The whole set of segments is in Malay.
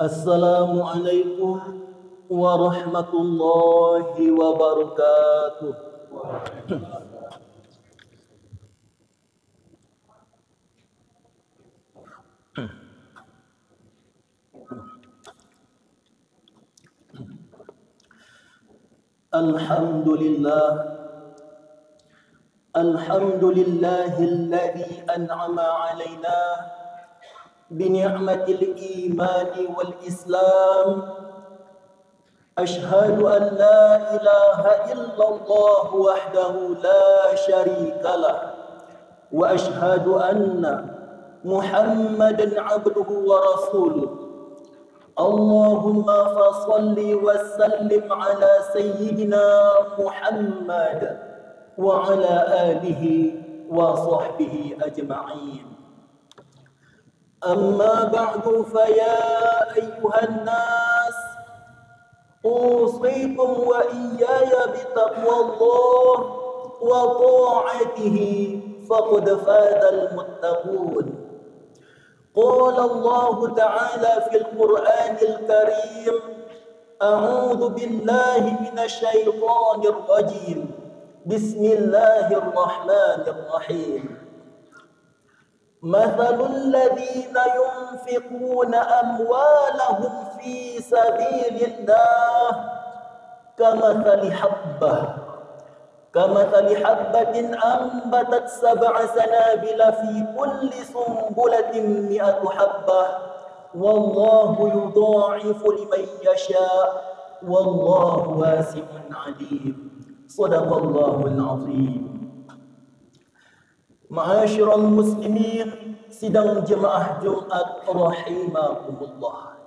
Assalamualaikum warahmatullahi wabarakatuh. Alhamdulillah, alhamdulillahilladzi an'ama alaina بنعمة الإيمان والإسلام. أشهد أن لا إله إلا الله وحده لا شريك له وأشهد أن محمدا عبده ورسوله. اللهم فصل وسلم على سيدنا محمد وعلى آله وصحبه أجمعين. أما بعد فيا أيها الناس أوصيكم وإياي بتقوى الله وطاعته فقد فاز المتقون. قال الله تعالى في القرآن الكريم: أعوذ بالله من الشيطان الرجيم بسم الله الرحمن الرحيم. مثل الذين ينفقون أموالهم في سبيل الله كمثل حبة أنبتت 7 سنابل في كل سنبلة 100 حبة والله يضاعف لمن يشاء والله واسع عليم. صدق الله العظيم. Ma'asyiral muslimin, sidang jemaah Jumat rahimakumullah.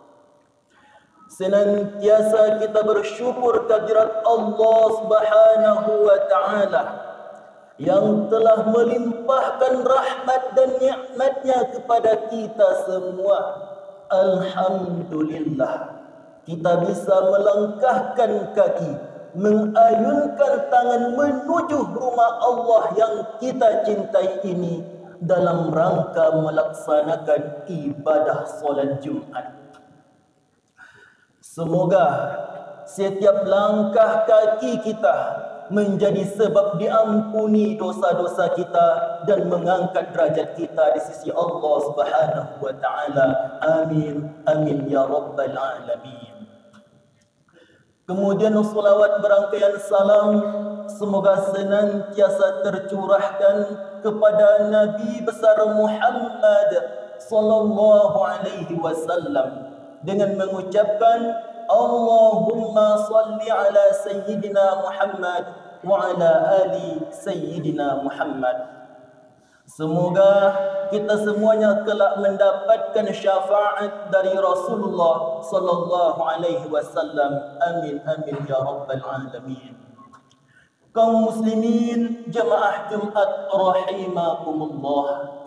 Senantiasa kita bersyukur kehadirat Allah Subhanahu wa taala yang telah melimpahkan rahmat dan nikmat-Nya kepada kita semua. Alhamdulillah, kita bisa melangkahkan kaki, mengayunkan tangan menuju rumah Allah yang kita cintai ini dalam rangka melaksanakan ibadah solat Jumat. Semoga setiap langkah kaki kita menjadi sebab diampuni dosa-dosa kita dan mengangkat derajat kita di sisi Allah Subhanahu wa taala. Amin amin ya rabbal alamin. Kemudian salawat berangkaian salam semoga senantiasa tercurahkan kepada Nabi besar Muhammad sallallahu alaihi wasallam dengan mengucapkan Allahumma salli ala sayyidina Muhammad wa ala ali sayyidina Muhammad. Semoga kita semuanya kelak mendapatkan syafaat dari Rasulullah sallallahu alaihi wasallam. Amin amin ya rabbal alamin. Kaum muslimin jemaah Jumat rahimakumullah.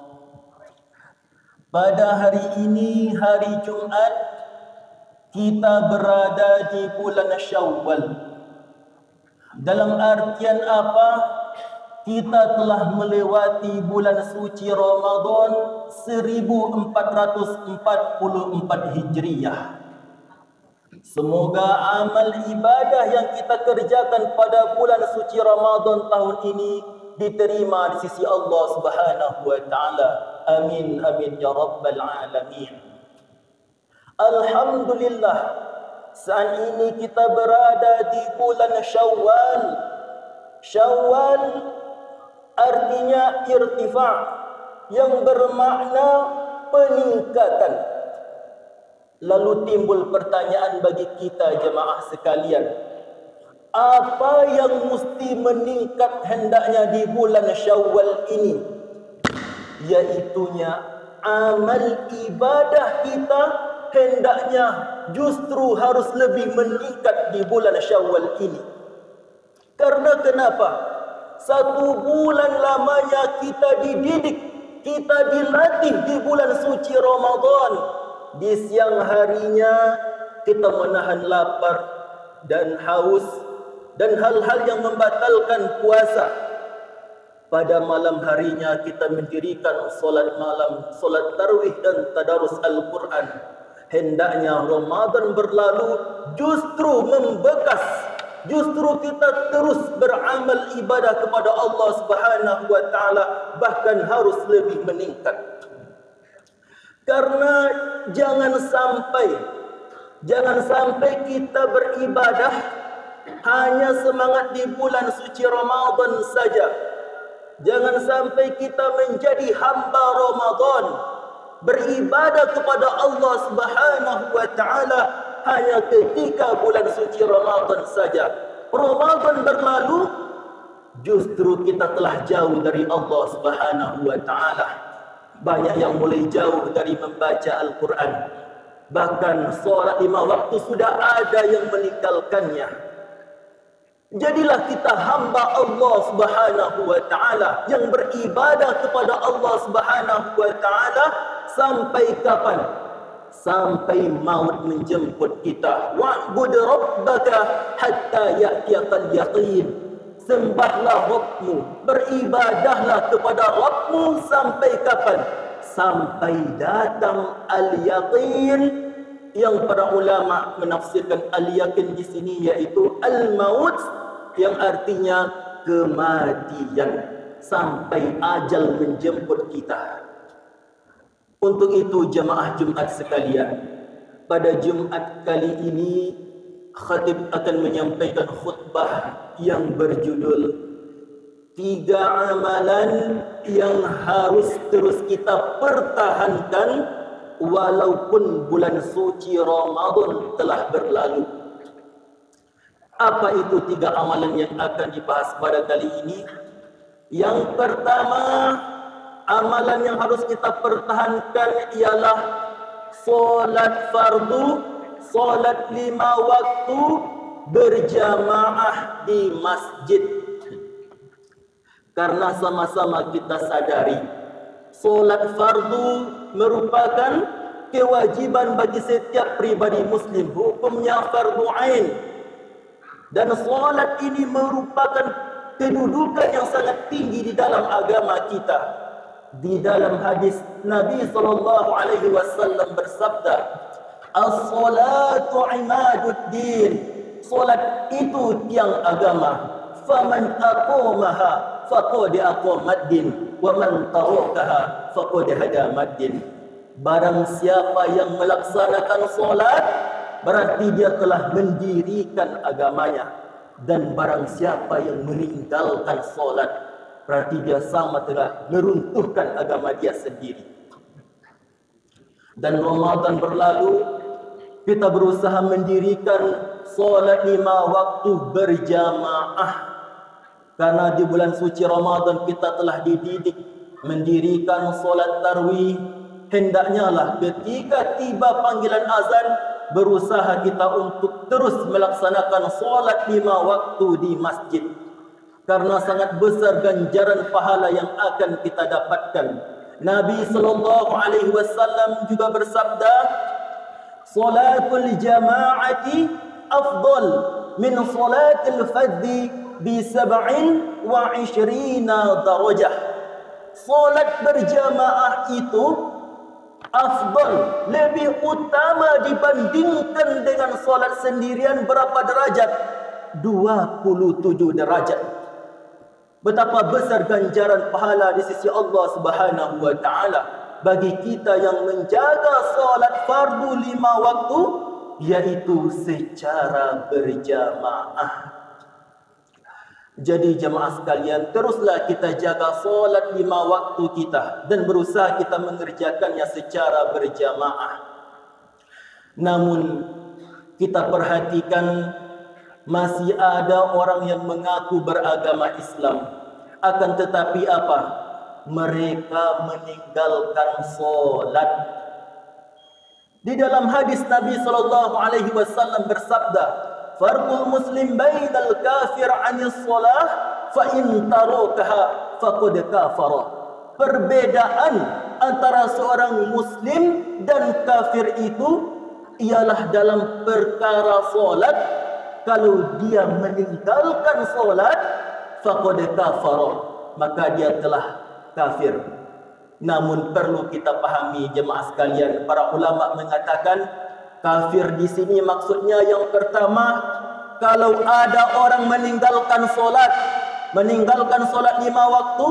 Pada hari ini, hari Jumat, kita berada di bulan Syawal. Dalam artian apa? Kita telah melewati bulan suci Ramadan 1444 Hijriah. Semoga amal ibadah yang kita kerjakan pada bulan suci Ramadan tahun ini diterima di sisi Allah Subhanahu wa taala. Amin amin ya rabbal alamin. Alhamdulillah, saat ini kita berada di bulan Syawal. Syawal artinya irtifa' yang bermakna peningkatan. Lalu timbul pertanyaan bagi kita jemaah sekalian, apa yang mesti meningkat hendaknya di bulan Syawal ini? Yaitunya amal ibadah kita hendaknya justru harus lebih meningkat di bulan Syawal ini. Karena kenapa? 1 bulan lamanya kita dididik, kita dilatih di bulan suci Ramadan. Di siang harinya kita menahan lapar dan haus dan hal-hal yang membatalkan puasa. pada malam harinya kita mendirikan solat malam, solat tarawih dan tadarus Al-Quran. Hendaknya Ramadan berlalu justru membekas, justru kita terus beramal ibadah kepada Allah Subhanahu wa taala, bahkan harus lebih meningkat. Karena jangan sampai kita beribadah hanya semangat di bulan suci Ramadan saja. Jangan sampai kita menjadi hamba Ramadan, beribadah kepada Allah Subhanahu wa taala hanya ketika bulan suci Ramadan saja. Ramadan berlalu, justru kita telah jauh dari Allah Subhanahu wa taala. Banyak yang mulai jauh dari membaca Al-Quran. Bahkan solat 5 waktu sudah ada yang meninggalkannya. Jadilah kita hamba Allah Subhanahu wa taala yang beribadah kepada Allah Subhanahu wa taala sampai kapan? Sampai maut menjemput kita. Wa'bud rabbaka hatta ya'tiyakal yaqin. Sembahlah Rabbmu, beribadahlah kepada Rabbmu sampai kapan? Sampai datang al-yaqin, yang para ulama menafsirkan al-yaqin di sini yaitu al-maut, yang artinya kematian, sampai ajal menjemput kita. Untuk itu jemaah Jumat sekalian, pada Jumat kali ini khatib akan menyampaikan khutbah yang berjudul 3 amalan yang harus terus kita pertahankan walaupun bulan suci Ramadan telah berlalu. Apa itu 3 amalan yang akan dibahas pada kali ini? Yang pertama, amalan yang harus kita pertahankan ialah solat fardu, solat 5 waktu berjamaah di masjid. Karena sama-sama kita sadari, solat fardu merupakan kewajiban bagi setiap pribadi muslim, hukumnya fardu ain. Dan solat ini merupakan kedudukan yang sangat tinggi di dalam agama kita. Di dalam hadis Nabi SAW bersabda, as-salatu imaduddin. Solat itu tiang agama. Faman aqamaha faqad aqamaddin wa man tarakaha faqad hadamaddin. Barang siapa yang melaksanakan solat, berarti dia telah mendirikan agamanya. Dan barang siapa yang meninggalkan solat, berarti dia sama telah meruntuhkan agama dia sendiri. Dan Ramadan berlalu, kita berusaha mendirikan solat 5 waktu berjamaah. Karena di bulan suci Ramadan kita telah dididik mendirikan solat tarawih. Hendaknya lah ketika tiba panggilan azan, berusaha kita untuk terus melaksanakan solat 5 waktu di masjid. Karena sangat besar ganjaran pahala yang akan kita dapatkan. Nabi SAW juga bersabda, salatul jama'ati afdal min salatil fadhi bi 27 darajah. Solat berjamaah itu afdal, lebih utama dibandingkan dengan solat sendirian. Berapa derajat? 27 derajat. Betapa besar ganjaran pahala di sisi Allah Subhanahu wa taala bagi kita yang menjaga solat fardu 5 waktu, yaitu secara berjamaah. Jadi jemaah sekalian, teruslah kita jaga solat 5 waktu kita dan berusaha kita mengerjakannya secara berjamaah. Namun kita perhatikan, masih ada orang yang mengaku beragama Islam, akan tetapi apa? Mereka meninggalkan solat. Di dalam hadis Nabi SAW bersabda, "Farqul muslim bainal kafir 'anil shalah fa in tarakaha faqad kafara." Perbedaan antara seorang muslim dan kafir itu ialah dalam perkara solat. Kalau dia meninggalkan solat, faqad kafara, maka dia telah kafir. Namun perlu kita pahami jemaah sekalian, para ulama mengatakan kafir di sini maksudnya yang pertama, kalau ada orang meninggalkan solat 5 waktu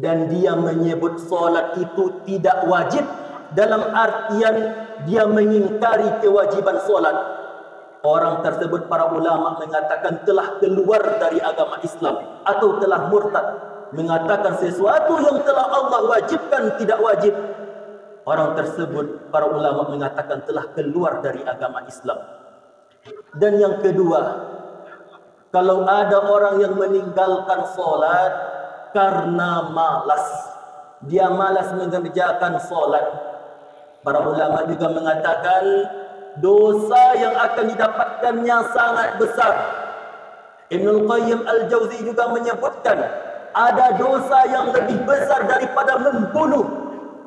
dan dia menyebut solat itu tidak wajib, dalam artian dia mengingkari kewajiban solat, orang tersebut para ulama mengatakan telah keluar dari agama Islam atau telah murtad, mengatakan sesuatu yang telah Allah wajibkan tidak wajib. Orang tersebut para ulama mengatakan telah keluar dari agama Islam. Dan yang kedua, kalau ada orang yang meninggalkan solat karena malas, dia malas mengerjakan solat, para ulama juga mengatakan dosa yang akan didapatkannya sangat besar. Ibnul Qayyim Al-Jauzi juga menyebutkan ada dosa yang lebih besar daripada membunuh,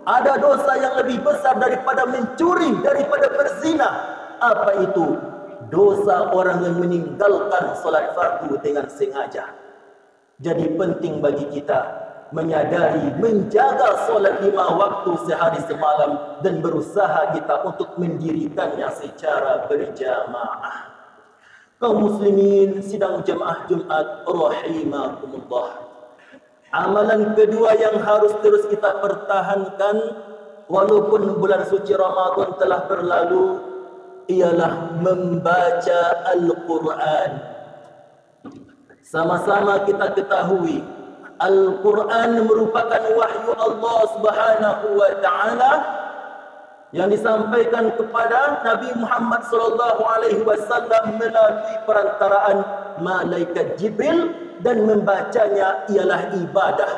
ada dosa yang lebih besar daripada mencuri, daripada berzina. Apa itu? Dosa orang yang meninggalkan solat fardu dengan sengaja. Jadi penting bagi kita menyadari, menjaga solat 5 waktu sehari semalam dan berusaha kita untuk mendirikannya secara berjamaah. Kaum muslimin sidang jamaah Jumat rahimakumullah. Amalan kedua yang harus terus kita pertahankan walaupun bulan suci Ramadan telah berlalu ialah membaca Al-Quran. Sama-sama kita ketahui Al-Quran merupakan wahyu Allah Subhanahu wa taala yang disampaikan kepada Nabi Muhammad sallallahu alaihi wasallam melalui perantaraan malaikat Jibril, dan membacanya ialah ibadah.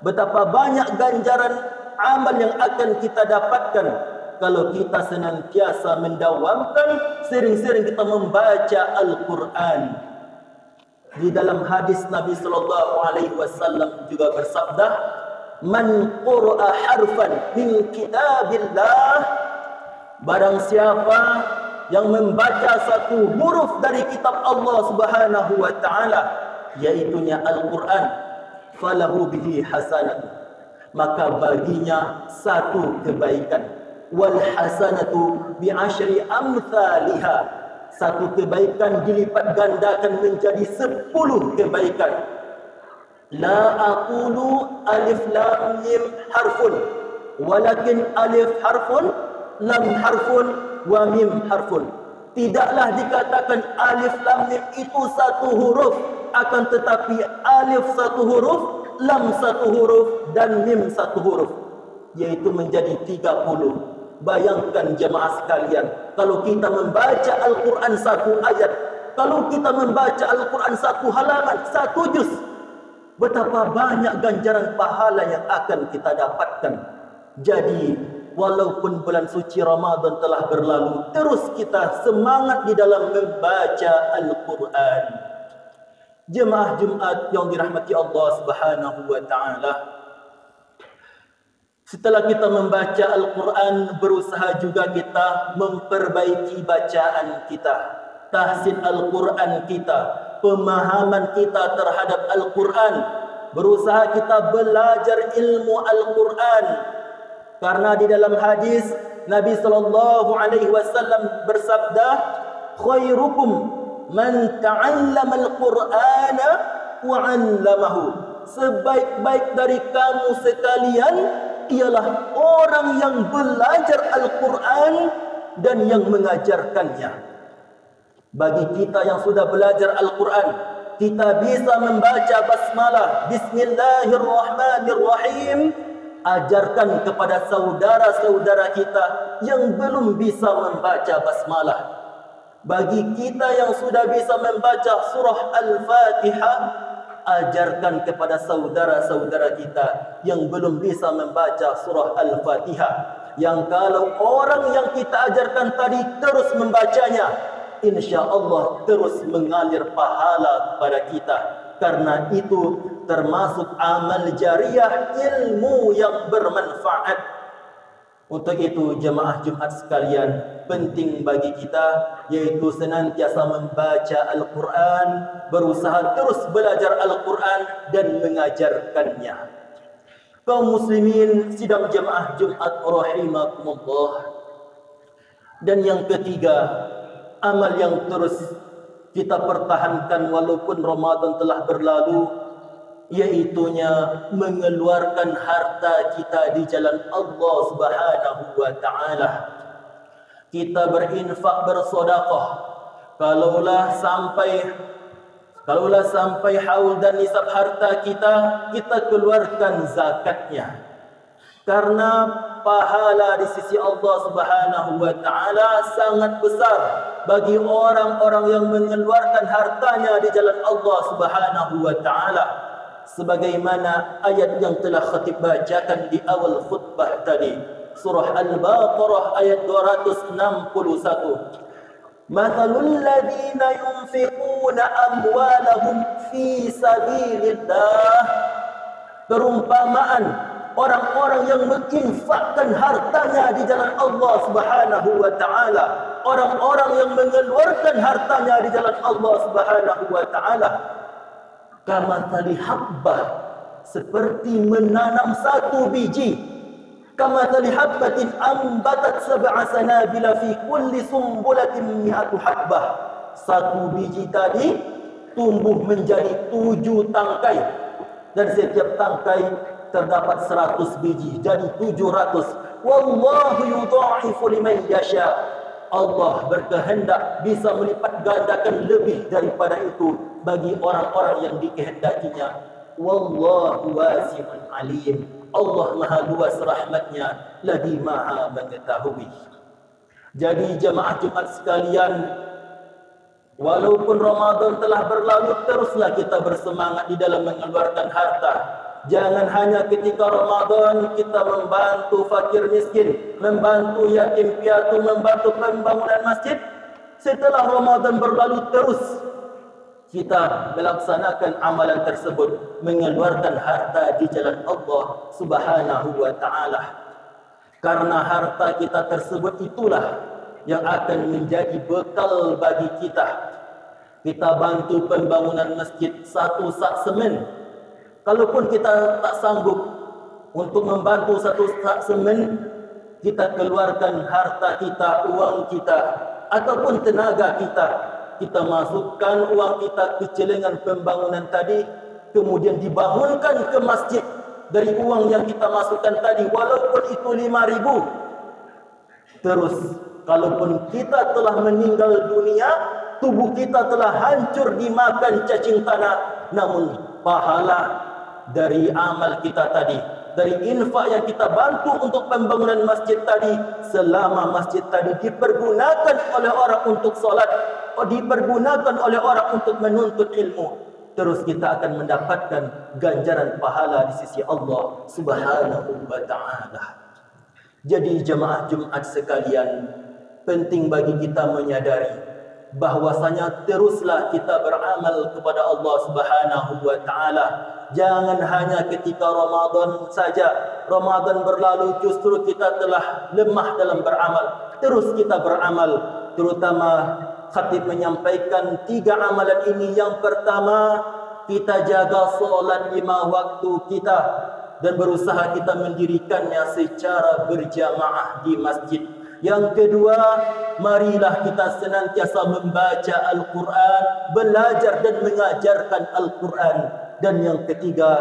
Betapa banyak ganjaran amal yang akan kita dapatkan kalau kita senantiasa mendawamkan sering-sering kita membaca Al-Quran. Di dalam hadis Nabi sallallahu alaihi wasallam juga bersabda, "Man qara'a harfan min kitabillah", barang siapa yang membaca satu huruf dari kitab Allah Subhanahu wa taala, yaitunya Al-Quran, falahu bihi hasanah, maka baginya satu kebaikan. Wal hasanatu bi asyri amsalihha, satu kebaikan dilipat gandakan menjadi 10 kebaikan. La aqulu alif lam mim harfun, walakin alif harfun, lam harfun, wa mim harfun. Tidaklah dikatakan alif lam mim itu satu huruf, akan tetapi alif satu huruf, lam satu huruf, dan mim satu huruf, yaitu menjadi 30. Bayangkan jemaah sekalian, kalau kita membaca Al-Quran satu ayat, kalau kita membaca Al-Quran satu halaman, satu juz, betapa banyak ganjaran pahala yang akan kita dapatkan. Jadi walaupun bulan suci Ramadan telah berlalu, terus kita semangat di dalam membaca Al-Quran. Jemaah Jumat yang dirahmati Allah Subhanahu wa taala, setelah kita membaca Al-Quran, berusaha juga kita memperbaiki bacaan kita, tahsin Al-Quran kita, pemahaman kita terhadap Al-Quran. Berusaha kita belajar ilmu Al-Quran, karena di dalam hadis Nabi sallallahu alaihi wasallam bersabda, "Khairukum man ta'allama al-Qur'ana wa 'allamahu." Sebaik-baik dari kamu sekalian ialah orang yang belajar Al-Quran dan yang mengajarkannya. Bagi kita yang sudah belajar Al-Quran, kita bisa membaca basmalah, Bismillahirrahmanirrahim. Ajarkan kepada saudara-saudara kita yang belum bisa membaca basmalah. Bagi kita yang sudah bisa membaca surah Al-Fatihah, ajarkan kepada saudara-saudara kita yang belum bisa membaca surah Al-Fatihah, yang kalau orang yang kita ajarkan tadi terus membacanya, insya Allah terus mengalir pahala kepada kita. Karena itu termasuk amal jariah, ilmu yang bermanfaat. Untuk itu jemaah Jumat sekalian, penting bagi kita yaitu senantiasa membaca Al-Quran, berusaha terus belajar Al-Quran dan mengajarkannya. Kaum muslimin sidang jemaah Jumat rahimakumullah. Dan yang ketiga, amal yang terus kita pertahankan walaupun Ramadan telah berlalu, yaitunya mengeluarkan harta kita di jalan Allah Subhanahu wa taala. Kita berinfak, bersedekah. Kalaulah sampai haul dan nisab harta kita keluarkan zakatnya. Karena pahala di sisi Allah Subhanahu wa taala sangat besar bagi orang-orang yang mengeluarkan hartanya di jalan Allah Subhanahu wa taala. Sebagaimana ayat yang telah khatib bacakan di awal khutbah tadi, surah Al-Baqarah ayat 261. Mathalul ladzina yunfiquna amwalahum fi sabilillah. Perumpamaan orang-orang yang menginfakkan hartanya di jalan Allah Subhanahu wa taala, orang-orang yang mengeluarkan hartanya di jalan Allah Subhanahu wa taala. Kamathali habbah, seperti menanam satu biji. Kamathali habbatin ambatat sab'a sanabila fi kulli sumbulatin mi'atu habbah. Satu biji tadi tumbuh menjadi 7 tangkai, dan setiap tangkai terdapat 100 biji, jadi 700. Wallahu yudha'ifu liman yasha. Allah berkehendak bisa melipat gandakan lebih daripada itu bagi orang-orang yang dikehendakinya. Wallahu wasi'un alim. Allah maha luas rahmatnya, lagi maha mengetahui. Jadi jemaah Jumat sekalian, walaupun Ramadan telah berlalu, teruslah kita bersemangat di dalam mengeluarkan harta. Jangan hanya ketika Ramadan kita membantu fakir miskin, membantu yatim piatu, membantu pembangunan masjid. Setelah Ramadan berlalu terus kita melaksanakan amalan tersebut, mengeluarkan harta di jalan Allah Subhanahu wa taala. Karena harta kita tersebut itulah yang akan menjadi bekal bagi kita. Kita bantu pembangunan masjid 1 sak semen. Kalaupun kita tak sanggup untuk membantu 1 sak semen, kita keluarkan harta kita, uang kita, ataupun tenaga kita. Kita masukkan uang kita ke celengan pembangunan tadi, kemudian dibangunkan ke masjid dari uang yang kita masukkan tadi, walaupun itu 5.000. Terus, kalaupun kita telah meninggal dunia, tubuh kita telah hancur dimakan cacing tanah, namun pahala dari amal kita tadi, dari infak yang kita bantu untuk pembangunan masjid tadi, selama masjid tadi dipergunakan oleh orang untuk solat, dipergunakan oleh orang untuk menuntut ilmu, terus kita akan mendapatkan ganjaran pahala di sisi Allah Subhanahu wa taala. Jadi jemaah Jumat sekalian, penting bagi kita menyadari bahwasanya teruslah kita beramal kepada Allah Subhanahu wa taala. Jangan hanya ketika Ramadan saja, Ramadan berlalu justru kita telah lemah dalam beramal. Terus kita beramal, terutama khatib menyampaikan 3 amalan ini. Yang pertama, kita jaga solat 5 waktu kita dan berusaha kita mendirikannya secara berjamaah di masjid. Yang kedua, marilah kita senantiasa membaca Al-Quran, belajar dan mengajarkan Al-Quran. Dan yang ketiga,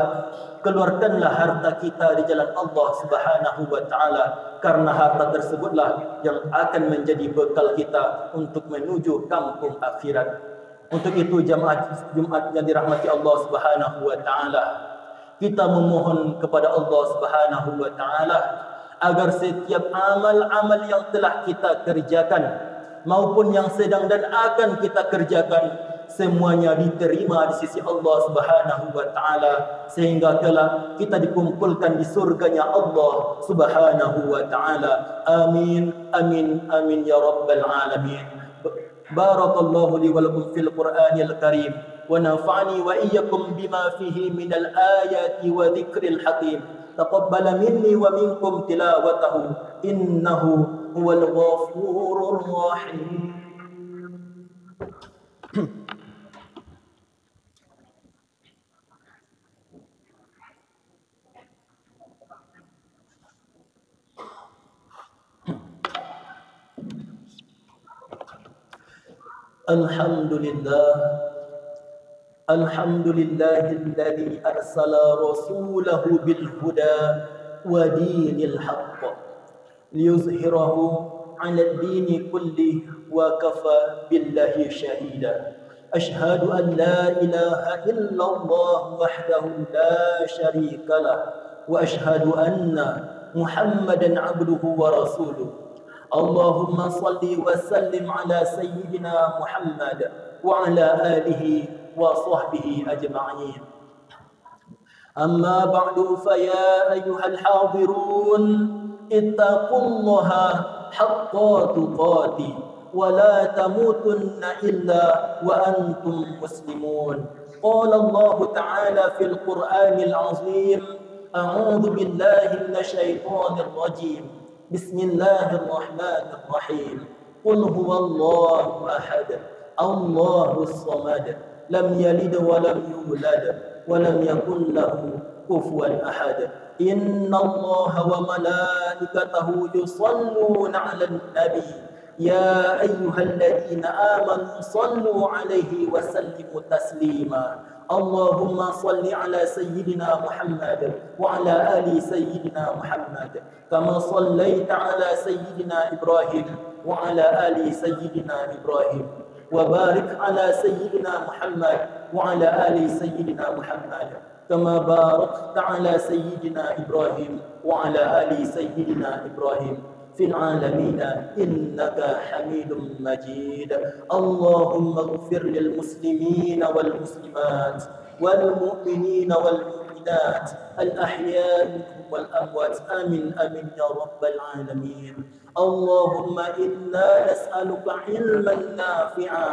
keluarkanlah harta kita di jalan Allah Subhanahu wa taala, karena harta tersebutlah yang akan menjadi bekal kita untuk menuju kampung akhirat. Untuk itu jemaah Jumat yang dirahmati Allah Subhanahu wa taala, kita memohon kepada Allah Subhanahu wa taala agar setiap amal-amal yang telah kita kerjakan maupun yang sedang dan akan kita kerjakan, semuanya diterima di sisi Allah Subhanahu wa taala, sehingga kelak kita dikumpulkan di surganya Allah Subhanahu wa taala. Amin amin amin ya rabbal alamin. Barakallahu li wa lakum fil Qur'anil Karim wa nafa'ani wa iyyakum bima fihi minal ayati wa dzikril hakim. تقبل مني ومنكم تلاوته إنه هو الغفور الرحيم. الحمد لله الحمد لله الذي أرسل رسوله بالهدى ودين الحق ليظهره على الدين كله وكفى بالله شهيدا. أشهد أن لا إله إلا الله وحده لا شريك له وأشهد أن محمدا عبده ورسوله. اللهم صل وسلم على سيدنا محمد وعلى آله وصحبه أجمعين. أما بعد فيا أيها الحاضرون اتقوا الله حق تقاته ولا تموتن إلا وأنتم مسلمون. قال الله تعالى في القرآن العظيم: أعوذ بالله من الشيطان الرجيم، بسم الله الرحمن الرحيم. قل هو الله أحد الله الصمد لم يلد ولم يولد ولم يكن له كفوا أحد. إن الله وملائكته يصلون على النبي يا أيها الذين آمنوا صلوا عليه وسلموا تسليما. اللهم صل على سيدنا محمد وعلى آل سيدنا محمد كما صليت على سيدنا إبراهيم وعلى آل سيدنا إبراهيم، وبارك على سيدنا محمد وعلى آل سيدنا محمد كما باركت على سيدنا إبراهيم وعلى آل سيدنا إبراهيم في العالمين إنك حميد مجيد. اللهم اغفر للمسلمين والمسلمات والمؤمنين والمؤمنات الأحياء والأموات، آمين آمين يا رب العالمين. اللهم إنا نسألك علما نافعا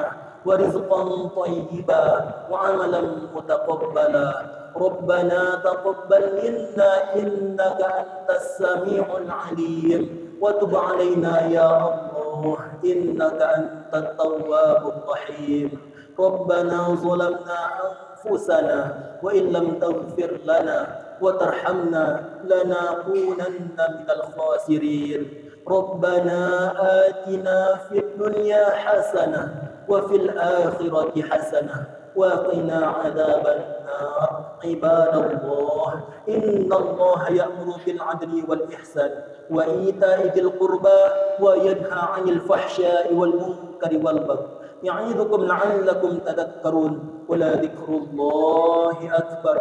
ورزقا طيبا وعملا متقبلا. ربنا تقبل منا إنك أنت السميع العليم وتب علينا يا الله إنك أنت التواب الرحيم. ربنا ظلمنا أنفسنا وإن لم تغفر لنا وترحمنا لنكونن من الخاسرين. ربنا آتنا في الدنيا حسنة وفي الآخرة حسنة وقنا عذاب النار. عباد الله إن الله يأمر بالعدل والإحسان وإيتاء ذي القربى وينهى عن الفحشاء والمنكر والبغي يعظكم لعلكم تذكرون. ولذكر الله أكبر.